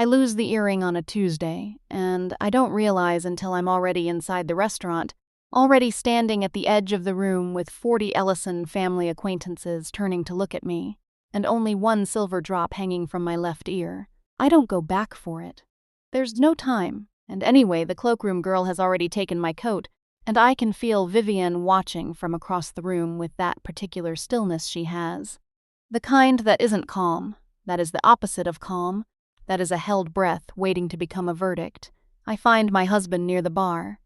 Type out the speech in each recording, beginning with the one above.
I lose the earring on a Tuesday, and I don't realize until I'm already inside the restaurant, already standing at the edge of the room with 40 Ellison family acquaintances turning to look at me, and only one silver drop hanging from my left ear. I don't go back for it. There's no time, and anyway, the cloakroom girl has already taken my coat, and I can feel Vivienne watching from across the room with that particular stillness she has. The kind that isn't calm, that is the opposite of calm, that is a held breath waiting to become a verdict. I find my husband near the bar.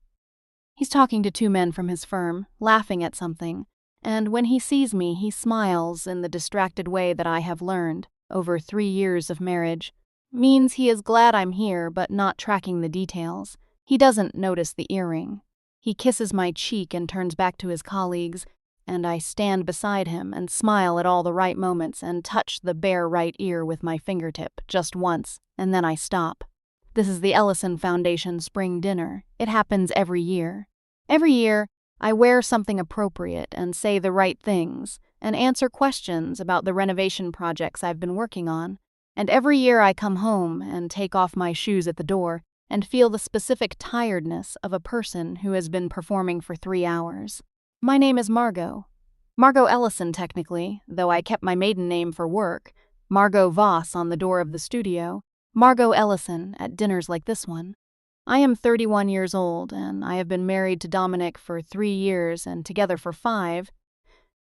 He's talking to two men from his firm, laughing at something, and when he sees me, he smiles in the distracted way that I have learned, over 3 years of marriage. Means he is glad I'm here, but not tracking the details. He doesn't notice the earring. He kisses my cheek and turns back to his colleagues, and I stand beside him and smile at all the right moments and touch the bare right ear with my fingertip just once, and then I stop. This is the Ellison Foundation spring dinner. It happens every year. Every year, I wear something appropriate and say the right things and answer questions about the renovation projects I've been working on. And every year I come home and take off my shoes at the door and feel the specific tiredness of a person who has been performing for 3 hours. My name is Margot. Margot Ellison, technically, though I kept my maiden name for work. Margot Voss on the door of the studio. Margot Ellison at dinners like this one. I am 31 years old, and I have been married to Dominic for 3 years and together for 5.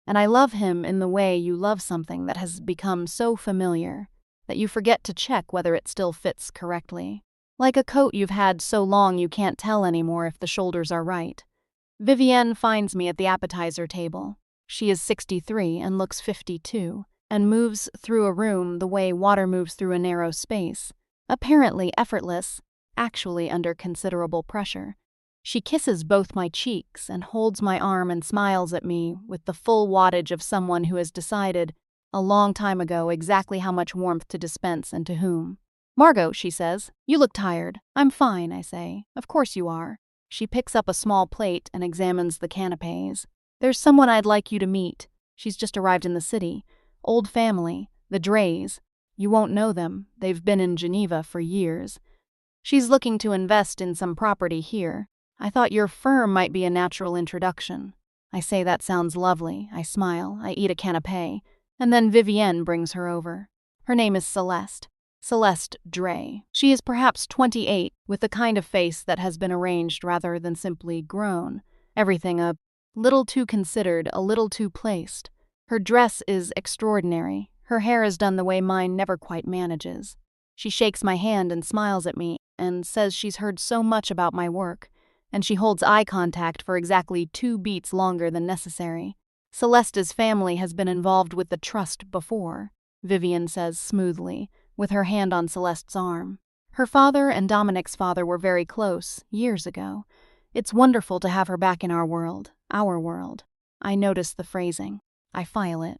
And I love him in the way you love something that has become so familiar that you forget to check whether it still fits correctly. Like a coat you've had so long you can't tell anymore if the shoulders are right. Vivienne finds me at the appetizer table. She is 63 and looks 52, and moves through a room the way water moves through a narrow space, apparently effortless, actually under considerable pressure. She kisses both my cheeks and holds my arm and smiles at me with the full wattage of someone who has decided, a long time ago, exactly how much warmth to dispense and to whom. "Margot," she says, "you look tired." "I'm fine," I say. "Of course you are." She picks up a small plate and examines the canapes. "There's someone I'd like you to meet. She's just arrived in the city. Old family, the Drays. You won't know them. They've been in Geneva for years. She's looking to invest in some property here. I thought your firm might be a natural introduction." I say that sounds lovely. I smile. I eat a canapé. And then Vivienne brings her over. Her name is Celeste. Celeste Dray. She is perhaps 28, with the kind of face that has been arranged rather than simply grown. Everything a little too considered, a little too placed. Her dress is extraordinary. Her hair is done the way mine never quite manages. She shakes my hand and smiles at me and says she's heard so much about my work, and she holds eye contact for exactly 2 beats longer than necessary. Celeste's family has been involved with the trust before, Vivienne says smoothly, with her hand on Celeste's arm. Her father and Dominic's father were very close, years ago. It's wonderful to have her back in our world. Our world. I notice the phrasing. I file it.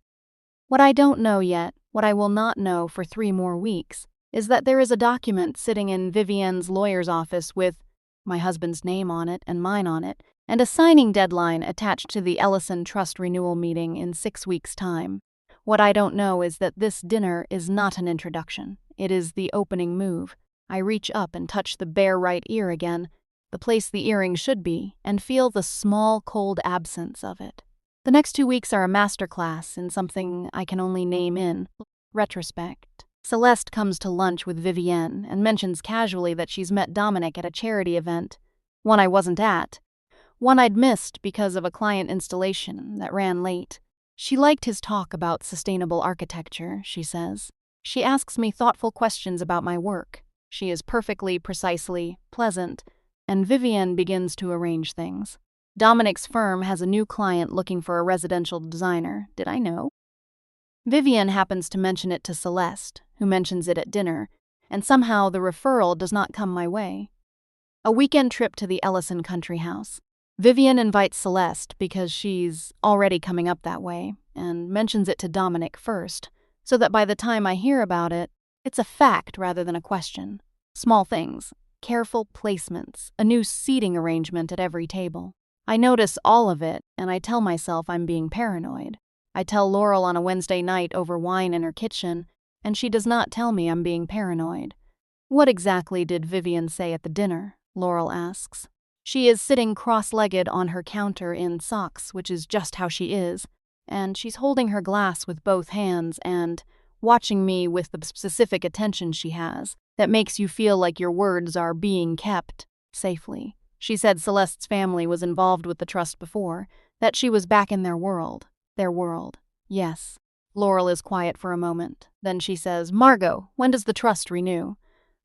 What I don't know yet, what I will not know for 3 more weeks, is that there is a document sitting in Vivienne's lawyer's office with my husband's name on it and mine on it, and a signing deadline attached to the Ellison Trust renewal meeting in 6 weeks' time. What I don't know is that this dinner is not an introduction. It is the opening move. I reach up and touch the bare right ear again, the place the earring should be, and feel the small, cold absence of it. The next 2 weeks are a masterclass in something I can only name in retrospect. Celeste comes to lunch with Vivienne and mentions casually that she's met Dominic at a charity event, one I wasn't at, one I'd missed because of a client installation that ran late. She liked his talk about sustainable architecture, she says. She asks me thoughtful questions about my work. She is perfectly, precisely, pleasant, and Vivienne begins to arrange things. Dominic's firm has a new client looking for a residential designer. Did I know? Vivienne happens to mention it to Celeste, who mentions it at dinner, and somehow the referral does not come my way. A weekend trip to the Ellison country house. Vivienne invites Celeste because she's already coming up that way, and mentions it to Dominic first, so that by the time I hear about it, it's a fact rather than a question. Small things, careful placements, a new seating arrangement at every table. I notice all of it, and I tell myself I'm being paranoid. I tell Laurel on a Wednesday night over wine in her kitchen, and she does not tell me I'm being paranoid. What exactly did Vivian say at the dinner? Laurel asks. She is sitting cross-legged on her counter in socks, which is just how she is, and she's holding her glass with both hands and watching me with the specific attention she has that makes you feel like your words are being kept safely. She said Celeste's family was involved with the trust before, that she was back in their world. Their world. Yes. Laurel is quiet for a moment. Then she says, Margot, when does the trust renew?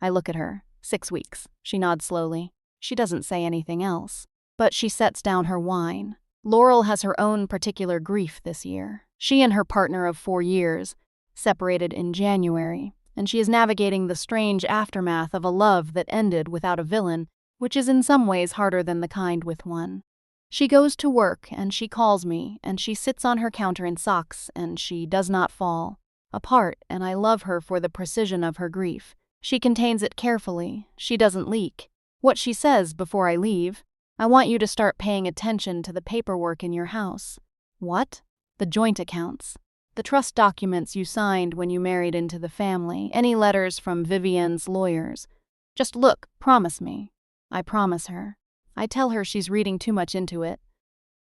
I look at her. 6 weeks. She nods slowly. She doesn't say anything else. But she sets down her wine. Laurel has her own particular grief this year. She and her partner of 4 years separated in January, and she is navigating the strange aftermath of a love that ended without a villain, which is in some ways harder than the kind with one. She goes to work, and she calls me, and she sits on her counter in socks, and she does not fall apart, and I love her for the precision of her grief. She contains it carefully. She doesn't leak. What she says before I leave, I want you to start paying attention to the paperwork in your house. What? The joint accounts. The trust documents you signed when you married into the family. Any letters from Vivian's lawyers. Just look, promise me. I promise her. I tell her she's reading too much into it.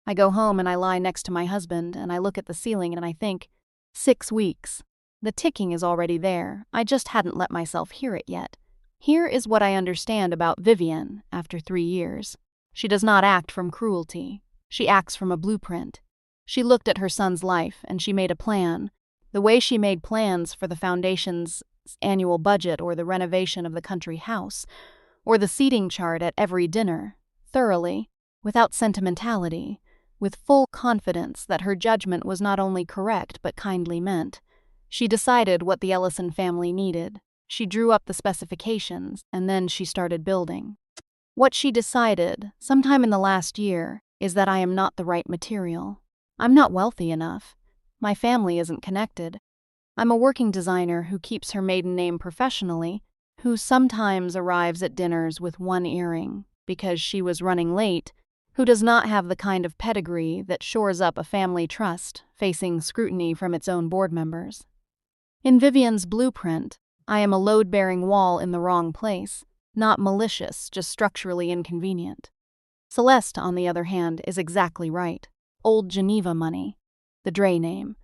I go home and I lie next to my husband and I look at the ceiling and I think, 6 weeks. The ticking is already there. I just hadn't let myself hear it yet. Here is what I understand about Vivian after 3 years. She does not act from cruelty. She acts from a blueprint. She looked at her son's life and she made a plan. The way she made plans for the foundation's annual budget or the renovation of the country house, or the seating chart at every dinner, thoroughly, without sentimentality, with full confidence that her judgment was not only correct but kindly meant. She decided what the Ellison family needed. She drew up the specifications, and then she started building. What she decided, sometime in the last year, is that I am not the right material. I'm not wealthy enough. My family isn't connected. I'm a working designer who keeps her maiden name professionally, who sometimes arrives at dinners with 1 earring because she was running late, who does not have the kind of pedigree that shores up a family trust facing scrutiny from its own board members. In Vivian's blueprint, I am a load-bearing wall in the wrong place, not malicious, just structurally inconvenient. Celeste, on the other hand, is exactly right. Old Geneva money. The Dre name.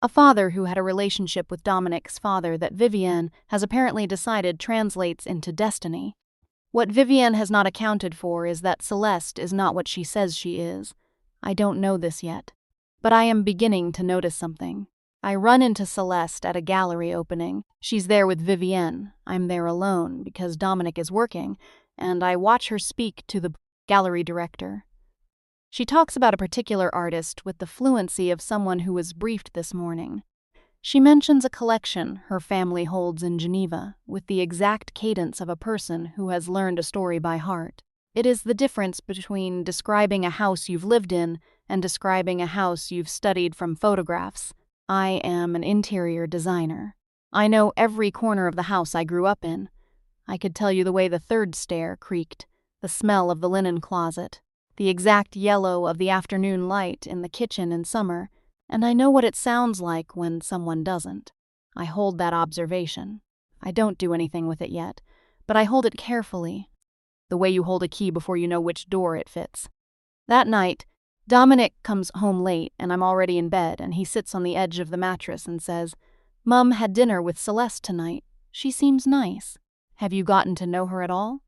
A father who had a relationship with Dominic's father that Vivian has apparently decided translates into destiny. What Vivian has not accounted for is that Celeste is not what she says she is. I don't know this yet, but I am beginning to notice something. I run into Celeste at a gallery opening. She's there with Vivian. I'm there alone because Dominic is working, and I watch her speak to the gallery director. She talks about a particular artist with the fluency of someone who was briefed this morning. She mentions a collection her family holds in Geneva with the exact cadence of a person who has learned a story by heart. It is the difference between describing a house you've lived in and describing a house you've studied from photographs. I am an interior designer. I know every corner of the house I grew up in. I could tell you the way the 3rd stair creaked, the smell of the linen closet, the exact yellow of the afternoon light in the kitchen in summer, and I know what it sounds like when someone doesn't. I hold that observation. I don't do anything with it yet, but I hold it carefully, the way you hold a key before you know which door it fits. That night, Dominic comes home late and I'm already in bed, and he sits on the edge of the mattress and says, Mum had dinner with Celeste tonight. She seems nice. Have you gotten to know her at all?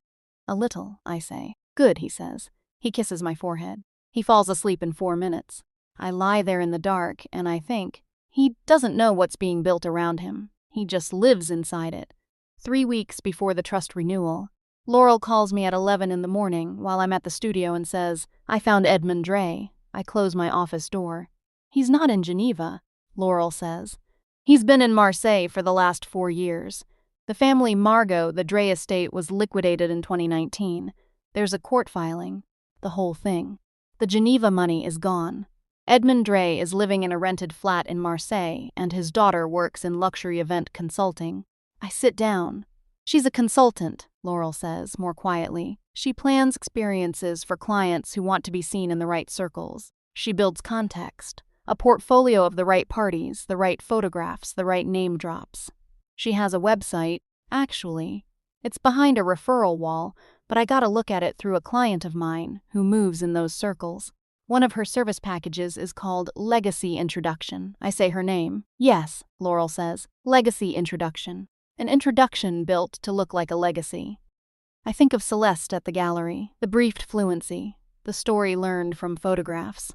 A little, I say. Good, he says. He kisses my forehead. He falls asleep in 4 minutes. I lie there in the dark and I think, he doesn't know what's being built around him. He just lives inside it. 3 weeks before the trust renewal, Laurel calls me at 11 in the morning while I'm at the studio and says, I found Edmund Dre. I close my office door. He's not in Geneva, Laurel says. He's been in Marseille for the last 4 years. The family Margot, the Dre estate, was liquidated in 2019. There's a court filing. The whole thing. The Geneva money is gone. Edmund Dre is living in a rented flat in Marseille, and his daughter works in luxury event consulting. I sit down. She's a consultant, Laurel says, more quietly. She plans experiences for clients who want to be seen in the right circles. She builds context, a portfolio of the right parties, the right photographs, the right name drops. She has a website. Actually, It's behind a referral wall, but I gotta look at it through a client of mine who moves in those circles. One of her service packages is called Legacy Introduction. I say her name. Yes, Laurel says. Legacy Introduction. An introduction built to look like a legacy. I think of Celeste at the gallery, the briefed fluency, the story learned from photographs.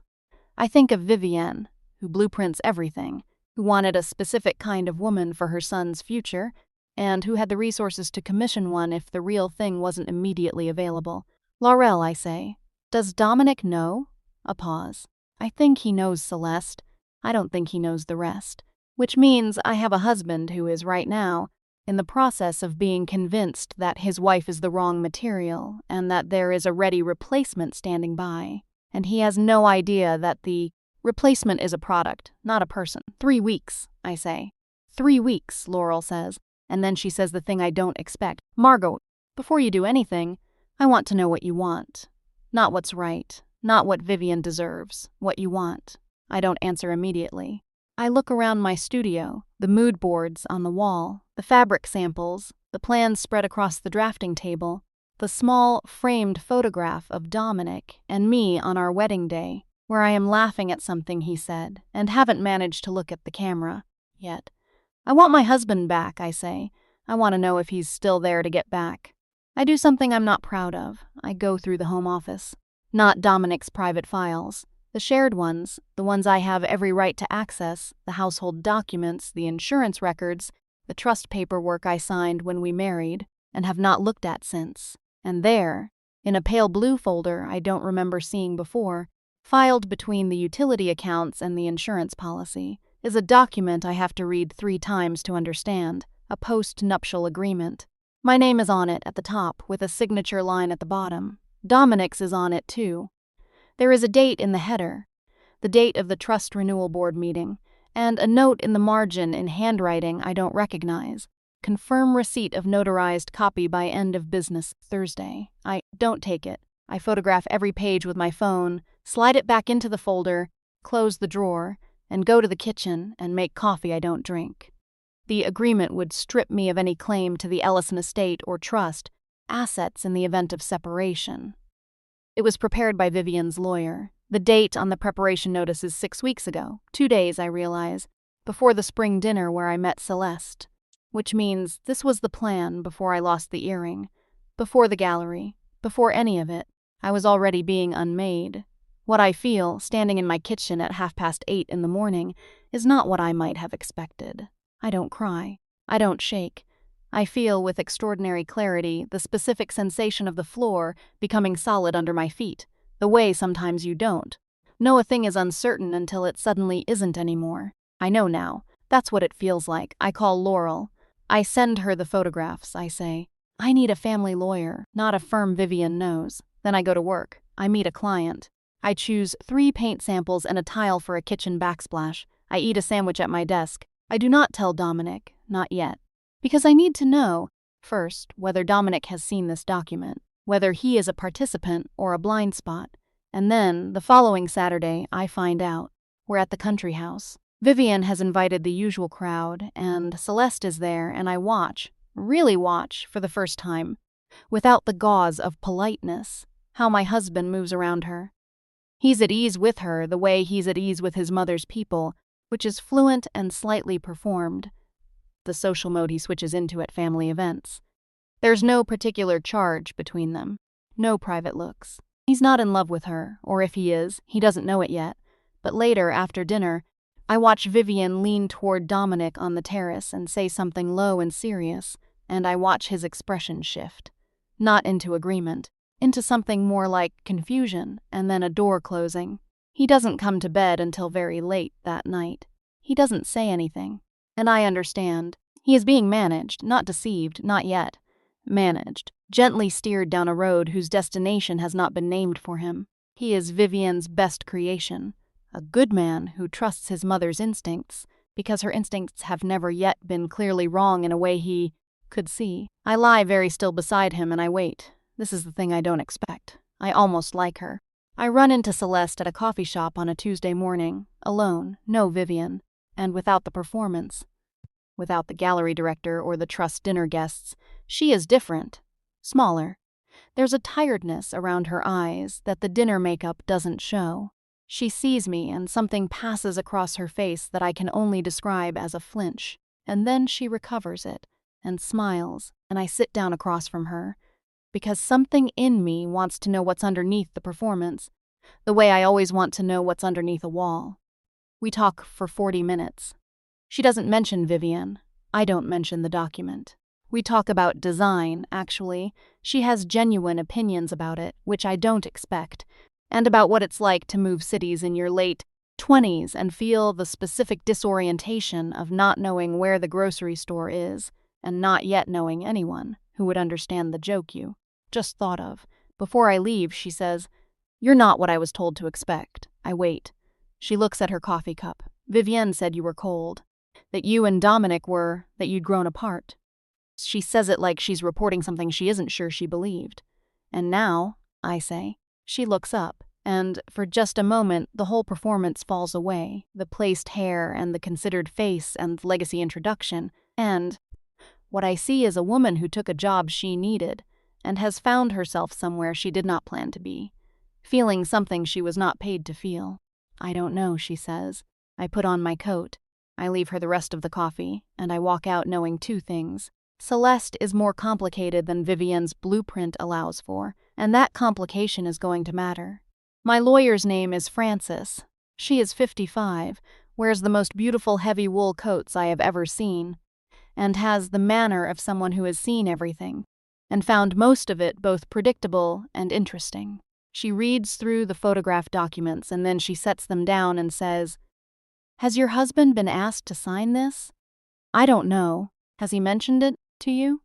I think of Vivienne, who blueprints everything, who wanted a specific kind of woman for her son's future, and who had the resources to commission one if the real thing wasn't immediately available. Laurel, I say. Does Dominic know? A pause. I think he knows Celeste. I don't think he knows the rest. Which means I have a husband who is, right now, in the process of being convinced that his wife is the wrong material and that there is a ready replacement standing by. And he has no idea that the replacement is a product, not a person. 3 weeks, I say. 3 weeks, Laurel says, and then she says the thing I don't expect. Margot, before you do anything, I want to know what you want. Not what's right, not what Vivian deserves, what you want. I don't answer immediately. I look around my studio, the mood boards on the wall, the fabric samples, the plans spread across the drafting table, the small, framed photograph of Dominic and me on our wedding day, where I am laughing at something he said and haven't managed to look at the camera yet. I want my husband back, I say. I want to know if he's still there to get back. I do something I'm not proud of. I go through the home office. Not Dominic's private files. The shared ones, the ones I have every right to access, the household documents, the insurance records, the trust paperwork I signed when we married and have not looked at since. And there, in a pale blue folder I don't remember seeing before, filed between the utility accounts and the insurance policy, is a document I have to read 3 times to understand, a postnuptial agreement. My name is on it at the top with a signature line at the bottom. Dominic's is on it too. There is a date in the header, the date of the Trust Renewal Board meeting, and a note in the margin in handwriting I don't recognize. Confirm receipt of notarized copy by end of business Thursday. I don't take it. I photograph every page with my phone, slide it back into the folder, close the drawer, and go to the kitchen and make coffee I don't drink. The agreement would strip me of any claim to the Ellison estate or trust, assets in the event of separation. It was prepared by Vivian's lawyer. The date on the preparation notice is 6 weeks ago, 2 days, I realize, before the spring dinner where I met Celeste. Which means this was the plan before I lost the earring, before the gallery, before any of it. I was already being unmade. What I feel, standing in my kitchen at 8:30 in the morning, is not what I might have expected. I don't cry. I don't shake. I feel with extraordinary clarity the specific sensation of the floor becoming solid under my feet, the way sometimes you don't. Know a thing is uncertain until it suddenly isn't anymore. I know now. That's what it feels like. I call Laurel. I send her the photographs, I say. I need a family lawyer, not a firm Vivian knows. Then I go to work. I meet a client. I choose 3 paint samples and a tile for a kitchen backsplash. I eat a sandwich at my desk. I do not tell Dominic, not yet. Because I need to know, first, whether Dominic has seen this document, whether he is a participant or a blind spot. And then, the following Saturday, I find out. We're at the country house. Vivian has invited the usual crowd, and Celeste is there, and I watch, really watch, for the first time, without the gauze of politeness, how my husband moves around her. He's at ease with her the way he's at ease with his mother's people, which is fluent and slightly performed, the social mode he switches into at family events. There's no particular charge between them, no private looks. He's not in love with her, or if he is, he doesn't know it yet, but later, after dinner, I watch Vivian lean toward Dominic on the terrace and say something low and serious, and I watch his expression shift. Not into agreement, into something more like confusion, and then a door closing. He doesn't come to bed until very late that night. He doesn't say anything. And I understand. He is being managed, not deceived, not yet. Managed, gently steered down a road whose destination has not been named for him. He is Vivian's best creation. A good man who trusts his mother's instincts, because her instincts have never yet been clearly wrong in a way he could see. I lie very still beside him and I wait. This is the thing I don't expect. I almost like her. I run into Celeste at a coffee shop on a Tuesday morning, alone, no Vivian, and without the performance. Without the gallery director or the trust dinner guests. She is different. Smaller. There's a tiredness around her eyes that the dinner makeup doesn't show. She sees me and something passes across her face that I can only describe as a flinch. And then she recovers it and smiles, and I sit down across from her because something in me wants to know what's underneath the performance, the way I always want to know what's underneath a wall. We talk for 40 minutes. She doesn't mention Vivian. I don't mention the document. We talk about design, actually. She has genuine opinions about it, which I don't expect, and about what it's like to move cities in your late 20s and feel the specific disorientation of not knowing where the grocery store is and not yet knowing anyone who would understand the joke you just thought of. Before I leave, she says, "You're not what I was told to expect." I wait. She looks at her coffee cup. "Vivienne said you were cold, that you and Dominic were, that you'd grown apart." She says it like she's reporting something she isn't sure she believed. "And now," I say. She looks up, and for just a moment the whole performance falls away, the placed hair and the considered face and legacy introduction, and what I see is a woman who took a job she needed and has found herself somewhere she did not plan to be, feeling something she was not paid to feel. "I don't know," she says. I put on my coat. I leave her the rest of the coffee, and I walk out knowing two things. Celeste is more complicated than Vivienne's blueprint allows for, and that complication is going to matter. My lawyer's name is Frances. She is 55, wears the most beautiful heavy wool coats I have ever seen, and has the manner of someone who has seen everything, and found most of it both predictable and interesting. She reads through the photograph documents and then she sets them down and says, "Has your husband been asked to sign this?" "I don't know. Has he mentioned it to you?"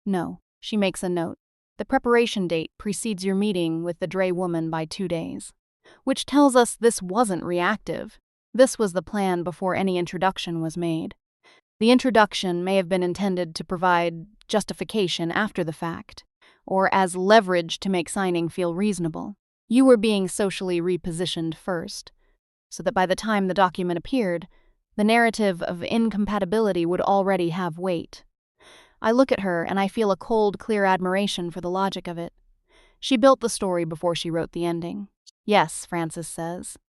"No." She makes a note. "The preparation date precedes your meeting with the Dre woman by 2 days." Which tells us this wasn't reactive. This was the plan before any introduction was made. The introduction may have been intended to provide justification after the fact, or as leverage to make signing feel reasonable. You were being socially repositioned first, so that by the time the document appeared, the narrative of incompatibility would already have weight. I look at her and I feel a cold, clear admiration for the logic of it. She built the story before she wrote the ending. "Yes," Frances says.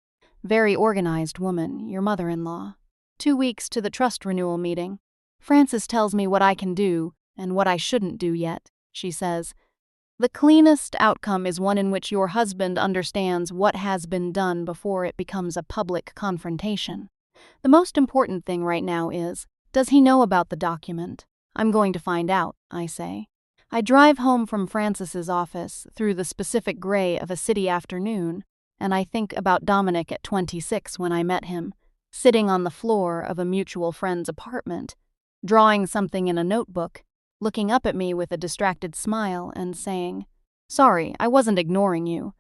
"Very organized woman, your mother-in-law. 2 weeks to the trust renewal meeting. Frances tells me what I can do and what I shouldn't do yet," she says. "The cleanest outcome is one in which your husband understands what has been done before it becomes a public confrontation. The most important thing right now is, does he know about the document? I'm going to find out," I say. I drive home from Frances's office through the specific gray of a city afternoon, and I think about Dominic at 26 when I met him, sitting on the floor of a mutual friend's apartment, drawing something in a notebook, looking up at me with a distracted smile and saying, "Sorry, I wasn't ignoring you.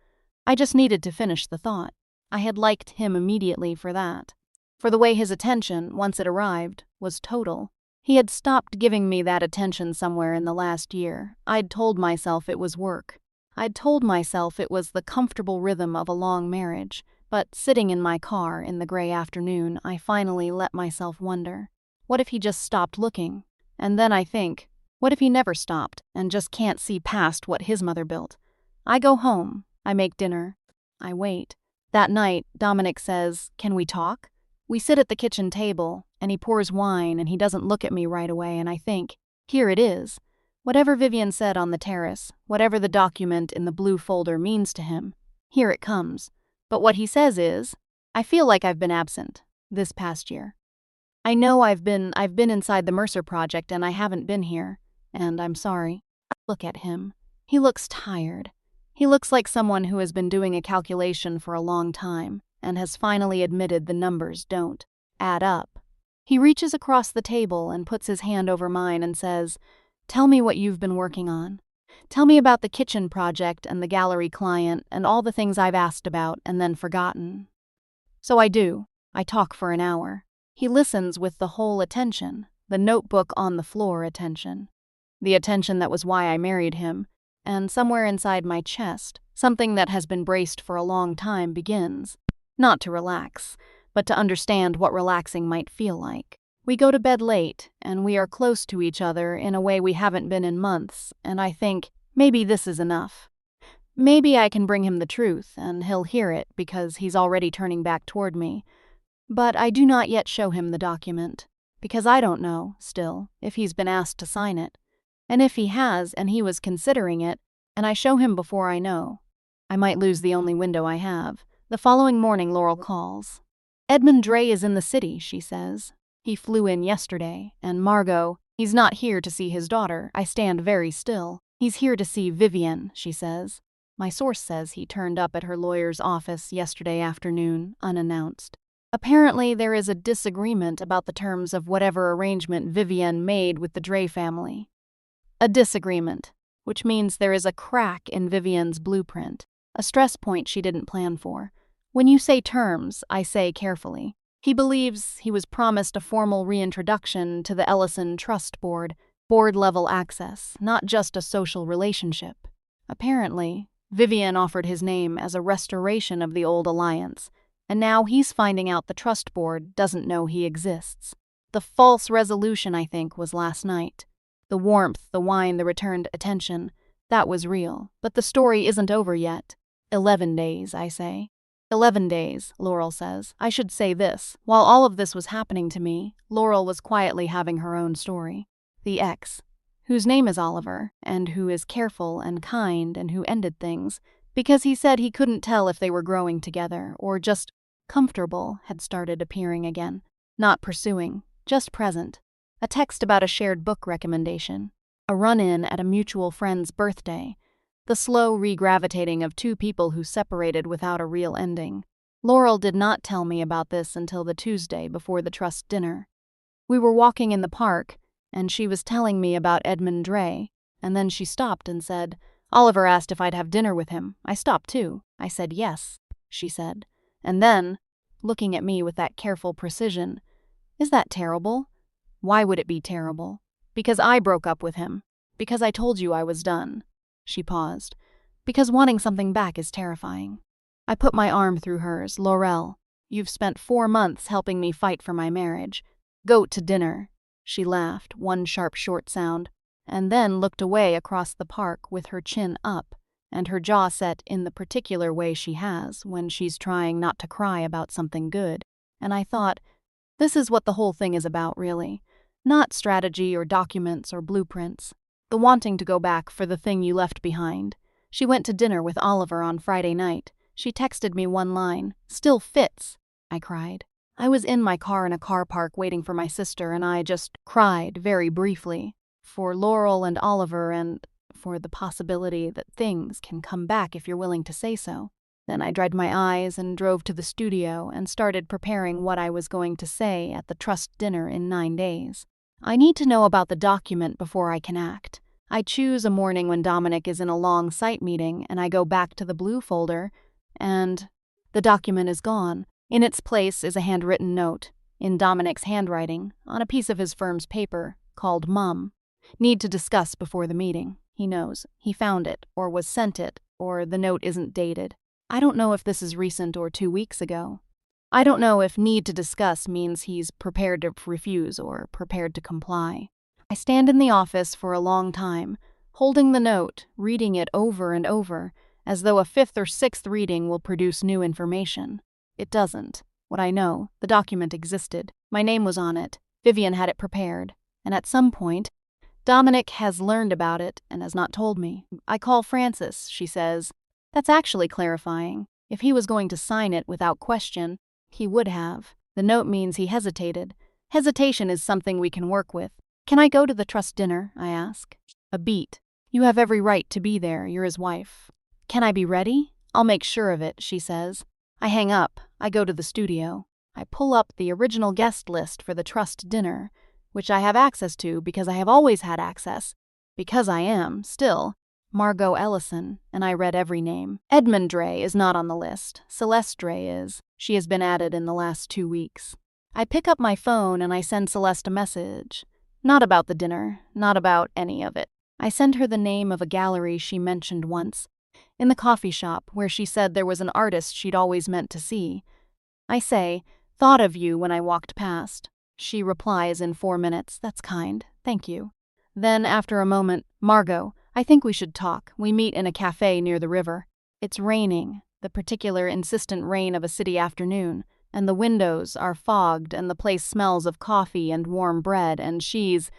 I just needed to finish the thought." I had liked him immediately for that, for the way his attention, once it arrived, was total. He had stopped giving me that attention somewhere in the last year. I'd told myself it was work. I'd told myself it was the comfortable rhythm of a long marriage, but sitting in my car in the gray afternoon, I finally let myself wonder, what if he just stopped looking? And then I think, what if he never stopped and just can't see past what his mother built? I go home. I make dinner. I wait. That night, Dominic says, "Can we talk?" We sit at the kitchen table, and he pours wine, and he doesn't look at me right away, and I think, here it is. Whatever Vivian said on the terrace, whatever the document in the blue folder means to him, here it comes. But what he says is, "I feel like I've been absent this past year. I know I've been inside the Mercer project and I haven't been here, and I'm sorry." Look at him. He looks tired. He looks like someone who has been doing a calculation for a long time and has finally admitted the numbers don't add up. He reaches across the table and puts his hand over mine and says, "Tell me what you've been working on. Tell me about the kitchen project and the gallery client and all the things I've asked about and then forgotten." So I do. I talk for an hour. He listens with the whole attention, the notebook on the floor attention. The attention that was why I married him, and somewhere inside my chest, something that has been braced for a long time begins. Not to relax, but to understand what relaxing might feel like. We go to bed late, and we are close to each other in a way we haven't been in months, and I think, maybe this is enough. Maybe I can bring him the truth, and he'll hear it because he's already turning back toward me. But I do not yet show him the document, because I don't know, still, if he's been asked to sign it. And if he has, and he was considering it, and I show him before I know, I might lose the only window I have. The following morning, Laurel calls. Edmund Dre is in the city, she says. He flew in yesterday, and Margot, he's not here to see his daughter. I stand very still. He's here to see Vivian, she says. My source says he turned up at her lawyer's office yesterday afternoon, unannounced. Apparently, there is a disagreement about the terms of whatever arrangement Vivian made with the Dre family. A disagreement, which means there is a crack in Vivian's blueprint, a stress point she didn't plan for. When you say terms, I say carefully. He believes he was promised a formal reintroduction to the Ellison Trust board-level access, not just a social relationship. Apparently, Vivian offered his name as a restoration of the old alliance, and now he's finding out the trust board doesn't know he exists. The false resolution, I think, was last night. The warmth, the wine, the returned attention, that was real. But the story isn't over yet. 11 days, I say. 11 days, Laurel says. I should say this. While all of this was happening to me, Laurel was quietly having her own story. The ex, whose name is Oliver, and who is careful and kind and who ended things, because he said he couldn't tell if they were growing together or just comfortable, had started appearing again. Not pursuing, just present. A text about a shared book recommendation. A run-in at a mutual friend's birthday. The slow regravitating of two people who separated without a real ending. Laurel did not tell me about this until the Tuesday before the trust dinner. We were walking in the park, and she was telling me about Edmund Dre, and then she stopped and said, Oliver asked if I'd have dinner with him. I stopped too. I said yes, she said. And then, looking at me with that careful precision, is that terrible? Why would it be terrible? Because I broke up with him. Because I told you I was done. She paused. Because wanting something back is terrifying. I put my arm through hers. Laurel, you've spent 4 months helping me fight for my marriage. Go to dinner. She laughed, one sharp short sound, and then looked away across the park with her chin up and her jaw set in the particular way she has when she's trying not to cry about something good. And I thought, this is what the whole thing is about, really. Not strategy or documents or blueprints. The wanting to go back for the thing you left behind. She went to dinner with Oliver on Friday night. She texted me one line. Still fits, I cried. I was in my car in a car park waiting for my sister, and I just cried very briefly. For Laurel and Oliver, and for the possibility that things can come back if you're willing to say so. Then I dried my eyes and drove to the studio and started preparing what I was going to say at the trust dinner in 9 days. I need to know about the document before I can act. I choose a morning when Dominic is in a long site meeting, and I go back to the blue folder, and the document is gone. In its place is a handwritten note, in Dominic's handwriting, on a piece of his firm's paper, called Mum. Need to discuss before the meeting. He knows. He found it, or was sent it, or the note isn't dated. I don't know if this is recent or 2 weeks ago. I don't know if need to discuss means he's prepared to refuse or prepared to comply. I stand in the office for a long time, holding the note, reading it over and over, as though a 5th or 6th reading will produce new information. It doesn't. What I know, the document existed. My name was on it. Vivian had it prepared. And at some point, Dominic has learned about it and has not told me. I call Frances, she says. That's actually clarifying. If he was going to sign it without question, he would have. The note means he hesitated. Hesitation is something we can work with. Can I go to the trust dinner? I ask. A beat. You have every right to be there. You're his wife. Can I be ready? I'll make sure of it, she says. I hang up. I go to the studio. I pull up the original guest list for the trust dinner, which I have access to because I have always had access. Because I am, still, Margot Ellison, and I read every name. Edmund Dre is not on the list. Celeste Dre is. She has been added in the last 2 weeks. I pick up my phone and I send Celeste a message. Not about the dinner, not about any of it. I send her the name of a gallery she mentioned once, in the coffee shop where she said there was an artist she'd always meant to see. I say, thought of you when I walked past. She replies in 4 minutes. That's kind. Thank you. Then, after a moment, Margot, I think we should talk. We meet in a cafe near the river. It's raining, the particular insistent rain of a city afternoon, and the windows are fogged and the place smells of coffee and warm bread, and she's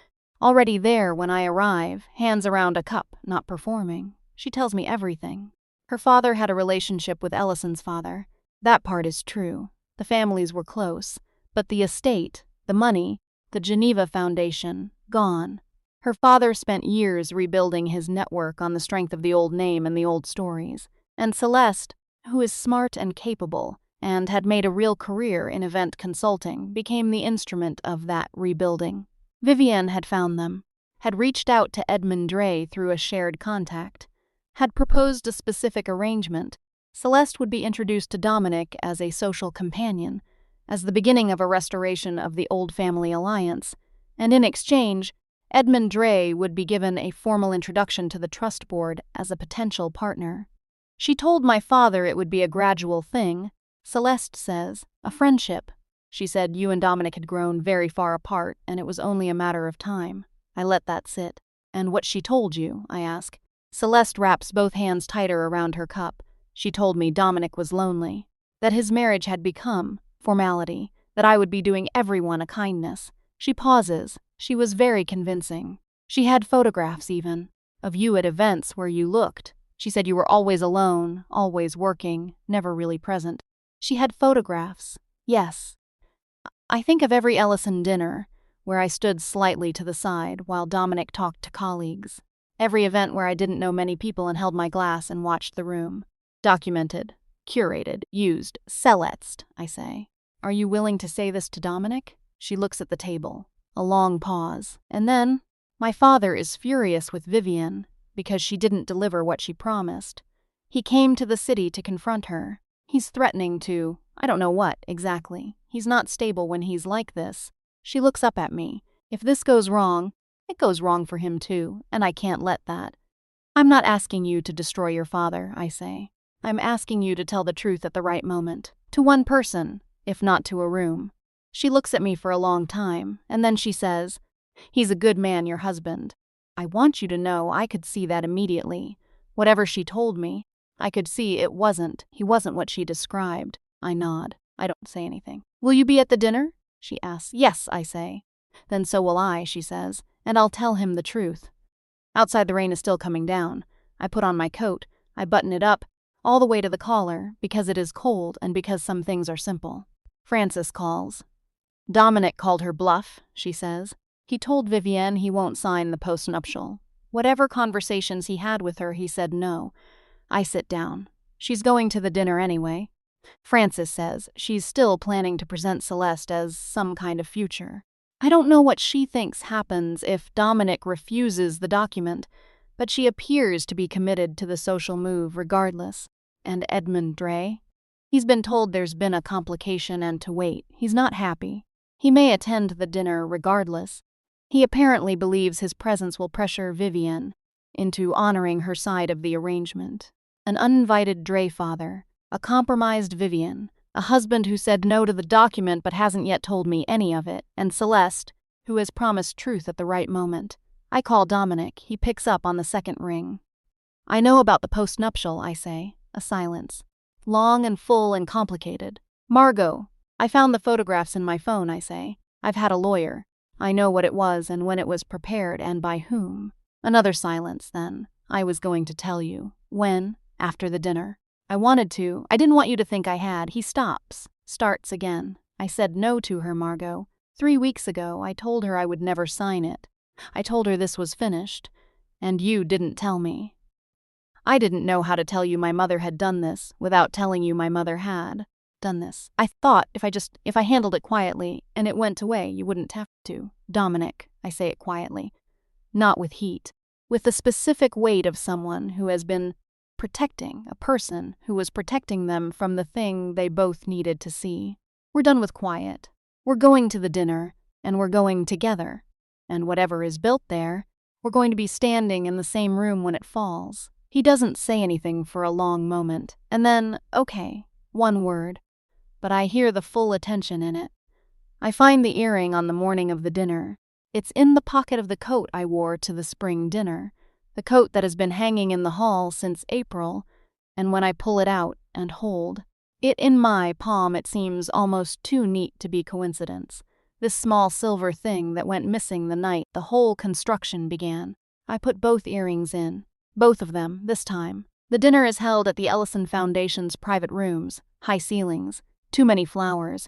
already there when I arrive, hands around a cup, not performing. She tells me everything. Her father had a relationship with Ellison's father. That part is true. The families were close. But the estate, the money, the Geneva Foundation, gone. Her father spent years rebuilding his network on the strength of the old name and the old stories. And Celeste, who is smart and capable, and had made a real career in event consulting, became the instrument of that rebuilding. Vivienne had found them, had reached out to Edmund Dre through a shared contact, had proposed a specific arrangement. Celeste would be introduced to Dominic as a social companion, as the beginning of a restoration of the old family alliance, and in exchange, Edmund Dre would be given a formal introduction to the trust board as a potential partner. She told my father it would be a gradual thing. Celeste says, a friendship. She said you and Dominic had grown very far apart, and it was only a matter of time. I let that sit. And what she told you, I ask. Celeste wraps both hands tighter around her cup. She told me Dominic was lonely, that his marriage had become formality, that I would be doing everyone a kindness. She pauses. She was very convincing. She had photographs, even, of you at events where you looked. She said you were always alone, always working, never really present. She had photographs. Yes. I think of every Ellison dinner, where I stood slightly to the side while Dominic talked to colleagues. Every event where I didn't know many people and held my glass and watched the room. Documented, curated, used, Celeste, I say. Are you willing to say this to Dominic? She looks at the table. A long pause. And then, my father is furious with Vivienne because she didn't deliver what she promised. He came to the city to confront her. He's threatening to, I don't know what, exactly. He's not stable when he's like this. She looks up at me. If this goes wrong, it goes wrong for him too, and I can't let that. I'm not asking you to destroy your father, I say. I'm asking you to tell the truth at the right moment. To one person, if not to a room. She looks at me for a long time, and then she says, he's a good man, your husband. I want you to know I could see that immediately. Whatever she told me, I could see he wasn't what she described. I nod. I don't say anything. Will you be at the dinner? She asks. Yes, I say. Then so will I, she says, and I'll tell him the truth. Outside the rain is still coming down. I put on my coat. I button it up, all the way to the collar, because it is cold and because some things are simple. Frances calls. Dominic called her bluff, she says. He told Vivienne he won't sign the postnuptial. Whatever conversations he had with her, he said no. I sit down. She's going to the dinner anyway. Frances says she's still planning to present Celeste as some kind of future. I don't know what she thinks happens if Dominic refuses the document, but she appears to be committed to the social move regardless. And Edmund Dre? He's been told there's been a complication and to wait. He's not happy. He may attend the dinner regardless. He apparently believes his presence will pressure Vivienne into honoring her side of the arrangement. An uninvited Dre father, a compromised Vivienne, a husband who said no to the document but hasn't yet told me any of it, and Celeste, who has promised truth at the right moment. I call Dominic. He picks up on the second ring. I know about the postnuptial, I say. A silence. Long and full and complicated. Margot. I found the photographs in my phone, I say. I've had a lawyer. I know what it was and when it was prepared and by whom. Another silence, then. I was going to tell you. When? After the dinner. I wanted to. I didn't want you to think I had. He stops. Starts again. I said no to her, Margot. 3 weeks ago, I told her I would never sign it. I told her this was finished. And you didn't tell me. I didn't know how to tell you my mother had done this without telling you my mother had done this. I thought if I handled it quietly and it went away, you wouldn't have to. Dominic, I say it quietly. Not with heat. With the specific weight of someone who has been protecting a person who was protecting them from the thing they both needed to see. We're done with quiet. We're going to the dinner, and we're going together. And whatever is built there, we're going to be standing in the same room when it falls. He doesn't say anything for a long moment, and then, okay, one word. But I hear the full attention in it. I find the earring on the morning of the dinner. It's in the pocket of the coat I wore to the spring dinner, the coat that has been hanging in the hall since April, and when I pull it out and hold it in my palm, it seems almost too neat to be coincidence. This small silver thing that went missing the night the whole construction began. I put both earrings in. Both of them, this time. The dinner is held at the Ellison Foundation's private rooms, high ceilings, too many flowers,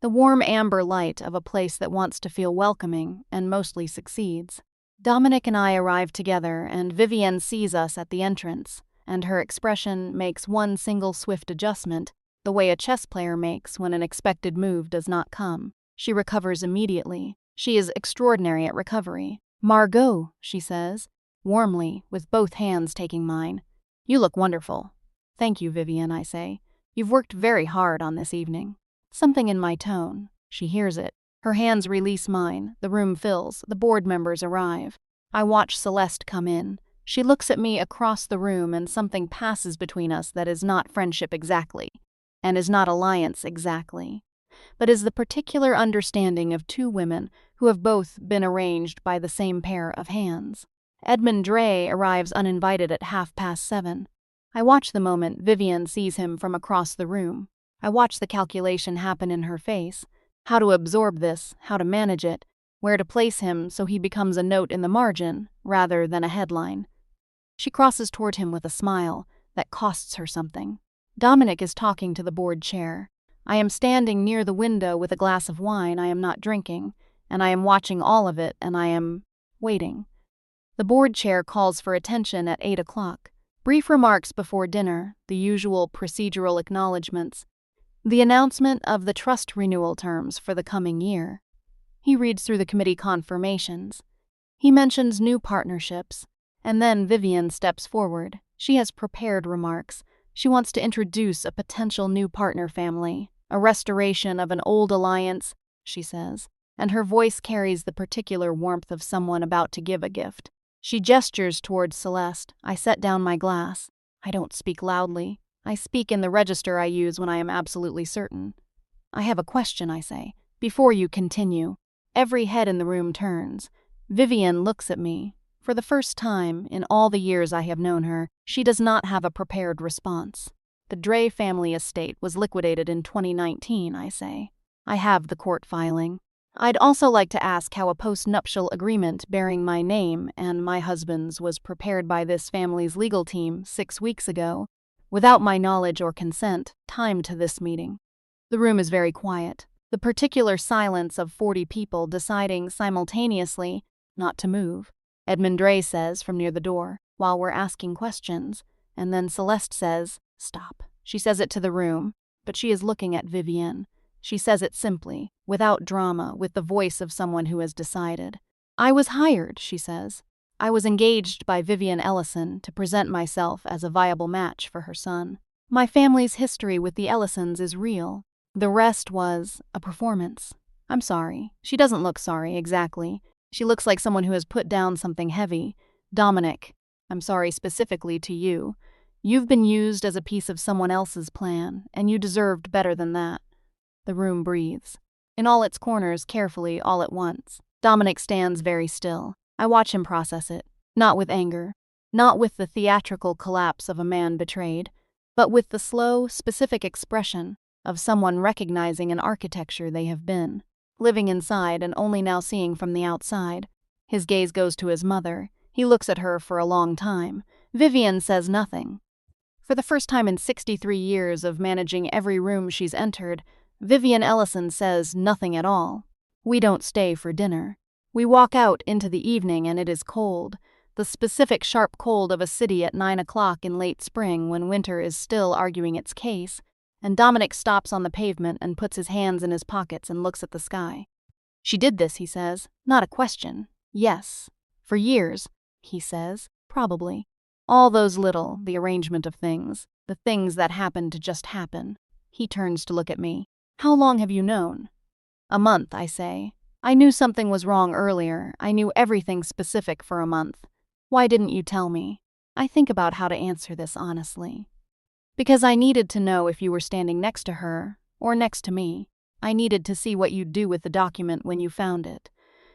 the warm amber light of a place that wants to feel welcoming and mostly succeeds. Dominic and I arrive together, and Vivienne sees us at the entrance, and her expression makes one single swift adjustment, the way a chess player makes when an expected move does not come. She recovers immediately. She is extraordinary at recovery. "Margot," she says, warmly, with both hands taking mine. "You look wonderful." "Thank you, Vivienne," I say. "You've worked very hard on this evening." Something in my tone. She hears it. Her hands release mine. The room fills. The board members arrive. I watch Celeste come in. She looks at me across the room, and something passes between us that is not friendship exactly, and is not alliance exactly, but is the particular understanding of two women who have both been arranged by the same pair of hands. Edmund Dre arrives uninvited at 7:30. I watch the moment Vivienne sees him from across the room. I watch the calculation happen in her face, how to absorb this, how to manage it, where to place him so he becomes a note in the margin rather than a headline. She crosses toward him with a smile that costs her something. Dominic is talking to the board chair. I am standing near the window with a glass of wine I am not drinking, and I am watching all of it, and I am waiting. The board chair calls for attention at 8 o'clock. Brief remarks before dinner, the usual procedural acknowledgments, the announcement of the trust renewal terms for the coming year. He reads through the committee confirmations. He mentions new partnerships, and then Vivienne steps forward. She has prepared remarks. She wants to introduce a potential new partner family, a restoration of an old alliance, she says, and her voice carries the particular warmth of someone about to give a gift. She gestures towards Celeste. I set down my glass. I don't speak loudly. I speak in the register I use when I am absolutely certain. "I have a question," I say, "before you continue." Every head in the room turns. Vivienne looks at me. For the first time in all the years I have known her, she does not have a prepared response. "The Dre family estate was liquidated in 2019, I say. "I have the court filing. I'd also like to ask how a postnuptial agreement bearing my name and my husband's was prepared by this family's legal team 6 weeks ago, without my knowledge or consent, timed to this meeting." The room is very quiet. The particular silence of 40 people deciding simultaneously not to move. Edmund Dre says from near the door, while we're asking questions, and then Celeste says, "Stop." She says it to the room, but she is looking at Vivienne. She says it simply, without drama, with the voice of someone who has decided. "I was hired," she says. "I was engaged by Vivienne Ellison to present myself as a viable match for her son. My family's history with the Ellisons is real. The rest was a performance." I'm sorry. She doesn't look sorry, exactly. She looks like someone who has put down something heavy. "Dominic, I'm sorry specifically to you. You've been used as a piece of someone else's plan, and you deserved better than that." The room breathes. In all its corners, carefully, all at once. Dominic stands very still. I watch him process it. Not with anger. Not with the theatrical collapse of a man betrayed, but with the slow, specific expression of someone recognizing an architecture they have been, living inside and only now seeing from the outside. His gaze goes to his mother. He looks at her for a long time. Vivienne says nothing. For the first time in 63 years of managing every room she's entered, Vivienne Ellison says nothing at all. We don't stay for dinner. We walk out into the evening and it is cold, the specific sharp cold of a city at 9 o'clock in late spring when winter is still arguing its case, and Dominic stops on the pavement and puts his hands in his pockets and looks at the sky. "She did this," he says. "Not a question. Yes. For years," he says. "Probably. All those little, the arrangement of things, the things that happen to just happen." He turns to look at me. "How long have you known?" "A month," I say. "I knew something was wrong earlier. I knew everything specific for a month. Why didn't you tell me?" I think about how to answer this honestly. "Because I needed to know if you were standing next to her or next to me." I needed to see what you'd do with the document when you found it.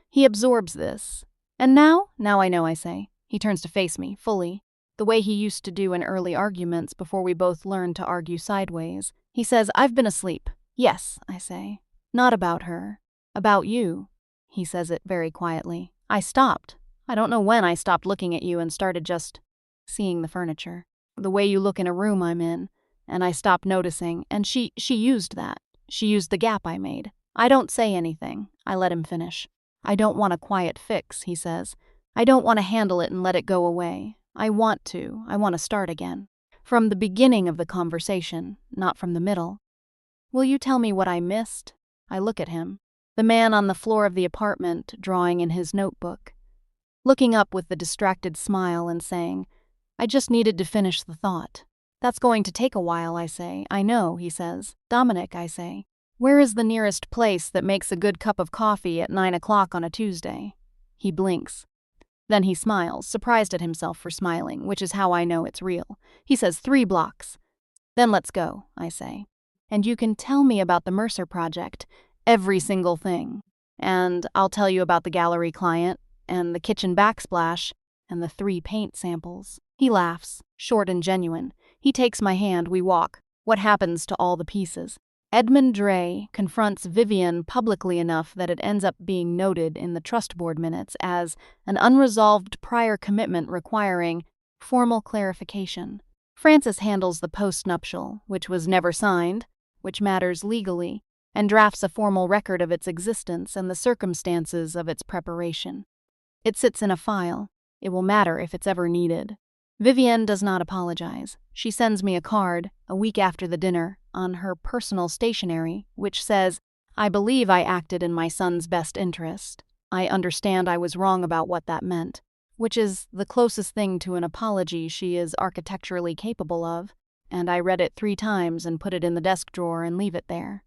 He absorbs this. And now? Now I know, I say. He turns to face me, fully, the way he used to do in early arguments before we both learned to argue sideways. He says, I've been asleep. Yes, I say. Not about her. About you. He says it very quietly. I stopped. I don't know when I stopped looking at you and started just seeing the furniture. The way you look in a room I'm in. And I stopped noticing, and she used that. She used the gap I made. I don't say anything. I let him finish. I don't want a quiet fix, he says. I don't want to handle it and let it go away. I want to. I want to start again. From the beginning of the conversation, not from the middle. Will you tell me what I missed? I look at him. The man on the floor of the apartment, drawing in his notebook. Looking up with the distracted smile and saying, I just needed to finish the thought. That's going to take a while, I say. I know, he says. Dominic, I say. Where is the nearest place that makes a good cup of coffee at 9 o'clock on a Tuesday? He blinks. Then he smiles, surprised at himself for smiling, which is how I know it's real. He says 3 blocks. Then let's go, I say. And you can tell me about the Mercer project, every single thing. And I'll tell you about the gallery client, and the kitchen backsplash, and the 3 paint samples. He laughs, short and genuine. He takes my hand, we walk. What happens to all the pieces? Edmund Dre confronts Vivian publicly enough that it ends up being noted in the trust board minutes as an unresolved prior commitment requiring formal clarification. Francis handles the postnuptial, which was never signed, which matters legally, and drafts a formal record of its existence and the circumstances of its preparation. It sits in a file. It will matter if it's ever needed. Vivienne does not apologize. She sends me a card, a week after the dinner, on her personal stationery, which says, I believe I acted in my son's best interest. I understand I was wrong about what that meant, which is the closest thing to an apology she is architecturally capable of, and I read it 3 times and put it in the desk drawer and leave it there.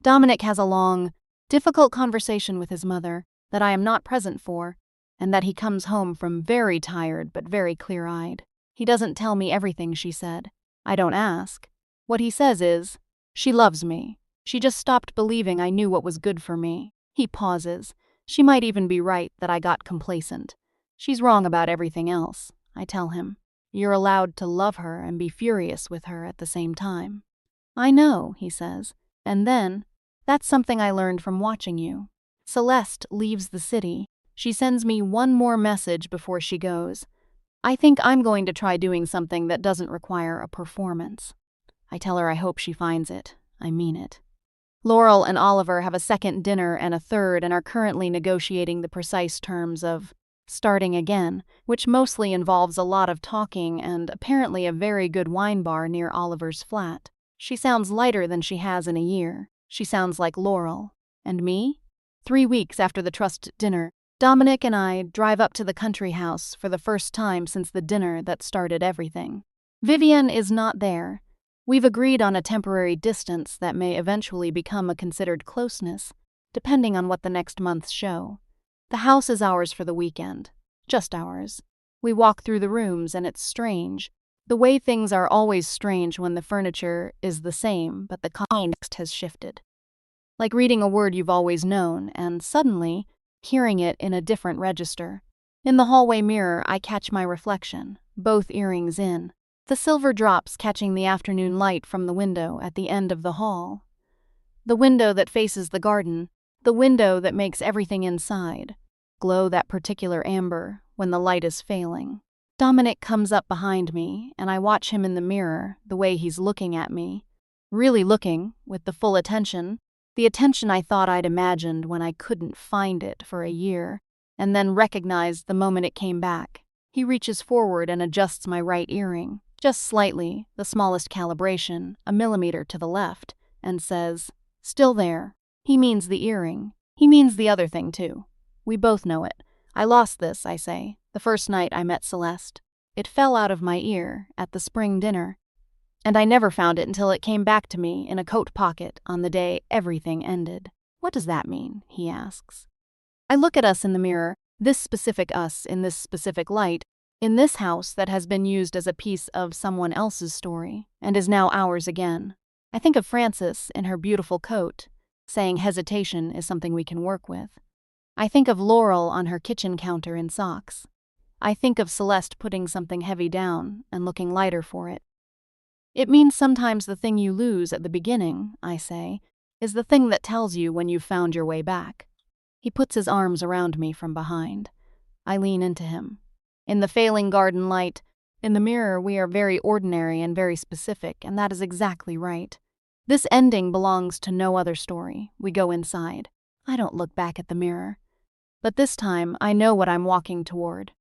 Dominic has a long, difficult conversation with his mother that I am not present for, and that he comes home from very tired but very clear-eyed. He doesn't tell me everything she said. I don't ask. What he says is, she loves me. She just stopped believing I knew what was good for me. He pauses. She might even be right that I got complacent. She's wrong about everything else, I tell him. You're allowed to love her and be furious with her at the same time. I know, he says. And then, that's something I learned from watching you. Celeste leaves the city. She sends me one more message before she goes. I think I'm going to try doing something that doesn't require a performance. I tell her I hope she finds it. I mean it. Laurel and Oliver have a second dinner and a third and are currently negotiating the precise terms of starting again, which mostly involves a lot of talking and apparently a very good wine bar near Oliver's flat. She sounds lighter than she has in a year. She sounds like Laurel. And me? 3 weeks after the trust dinner, Dominic and I drive up to the country house for the first time since the dinner that started everything. Vivian is not there. We've agreed on a temporary distance that may eventually become a considered closeness, depending on what the next months show. The house is ours for the weekend. Just ours. We walk through the rooms and it's strange. The way things are always strange when the furniture is the same, but the context has shifted. Like reading a word you've always known, and suddenly hearing it in a different register. In the hallway mirror, I catch my reflection, both earrings in, the silver drops catching the afternoon light from the window at the end of the hall. The window that faces the garden, the window that makes everything inside glow that particular amber when the light is failing. Dominic comes up behind me, and I watch him in the mirror, the way he's looking at me. Really looking, with the full attention, the attention I thought I'd imagined when I couldn't find it for a year, and then recognized the moment it came back. He reaches forward and adjusts my right earring, just slightly, the smallest calibration, a millimeter to the left, and says, "Still there." He means the earring. He means the other thing, too. We both know it. I lost this, I say, the first night I met Celeste. It fell out of my ear at the spring dinner, and I never found it until it came back to me in a coat pocket on the day everything ended. What does that mean? He asks. I look at us in the mirror, this specific us in this specific light, in this house that has been used as a piece of someone else's story, and is now ours again. I think of Frances in her beautiful coat, saying hesitation is something we can work with. I think of Laurel on her kitchen counter in socks. I think of Celeste putting something heavy down and looking lighter for it. It means sometimes the thing you lose at the beginning, I say, is the thing that tells you when you've found your way back. He puts his arms around me from behind. I lean into him. In the failing garden light, in the mirror, we are very ordinary and very specific, and that is exactly right. This ending belongs to no other story. We go inside. I don't look back at the mirror. But this time, I know what I'm walking toward.